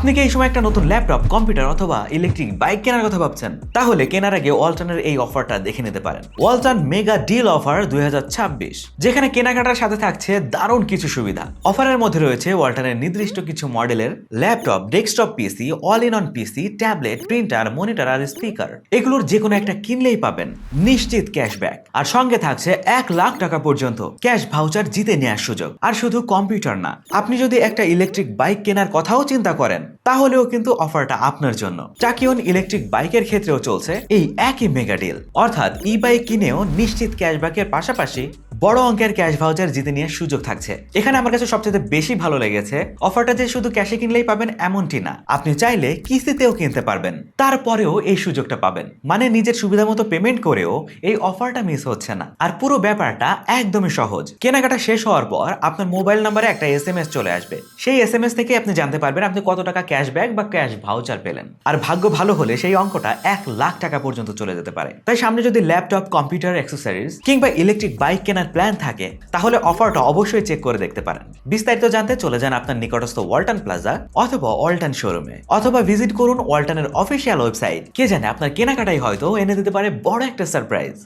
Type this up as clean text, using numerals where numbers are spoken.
আপনি কি এই সময় একটা নতুন ল্যাপটপ, কম্পিউটার অথবা ইলেকট্রিক বাইক কেনার কথা ভাবছেন? তাহলে কেনার আগে ওয়ালটনের এই অফারটা দেখে নিতে পারেন। ওয়ালটন মেগা ডিল অফার 2026, যেখানে কেনাকাটার সাথে থাকছে দারুণ কিছু সুবিধা। অফারের মধ্যে রয়েছে ওয়ালটনের নির্দিষ্ট কিছু মডেলের laptop, desktop PC, all in one PC, tablet, printer, monitor আর স্পিকার। এগুলোর যে কোনো একটা কিনলেই পাবেন নিশ্চিত ক্যাশব্যাক, আর সঙ্গে থাকছে 1,00,000 টাকা পর্যন্ত ক্যাশ ভাউচার জিতে নেওয়ার সুযোগ। আর শুধু কম্পিউটার না, আপনি যদি একটা ইলেকট্রিক বাইক কেনার কথাও চিন্তা করেন তাহলেও কিন্তু অফারটা আপনার জন্য। টাকিওন ইলেকট্রিক বাইকের ক্ষেত্রেও চলছে এই একই মেগা ডিল, অর্থাৎ ই বাইক কিনেও নিশ্চিত ক্যাশব্যাকের পাশাপাশি বড় অঙ্কের ক্যাশ ভাউচার জিতে নেওয়ার সুযোগ থাকছে। এখানে আমার কাছে সবচেয়ে বেশি ভালো লেগেছে অফারটা যে শুধু ক্যাশে কিনলেই পাবেন এমনটি না, আপনি চাইলে কিস্তিতেও কিনতে পারবেন, তারপরেও এই সুযোগটা পাবেন। মানে নিজের সুবিধা মতো পেমেন্ট করেও এই অফারটা মিস হচ্ছে না। আর পুরো ব্যাপারটা একদমই সহজ। কেনাকাটা শেষ হওয়ার পর আপনার মোবাইল নাম্বারে একটা SMS চলে আসবে। সেই SMS থেকে আপনি জানতে পারবেন আপনি কত টাকা ক্যাশব্যাক বা ক্যাশ ভাউচার পেলেন। আর ভাগ্য ভালো হলে সেই অঙ্কটা 1,00,000 টাকা পর্যন্ত চলে যেতে পারে। তাই সামনে যদি ল্যাপটপ, কম্পিউটার, অ্যাক্সেসরিজ কিংবা ইলেকট্রিক বাইক কেনার প্ল্যান থাকে তাহলে অফারটা অবশ্যই চেক করে দেখতে পারেন। বিস্তারিত জানতে চলে যান আপনার নিকটস্থ ওয়ালটন প্লাজা অথবা ওয়ালটন শোরুমে, অথবা ভিজিট করুন ওয়ালটনের অফিসিয়াল ওয়েবসাইট। কে জানে আপনার কেনাকাটাই হয়তো এনে দিতে পারে বড় একটা সারপ্রাইজ।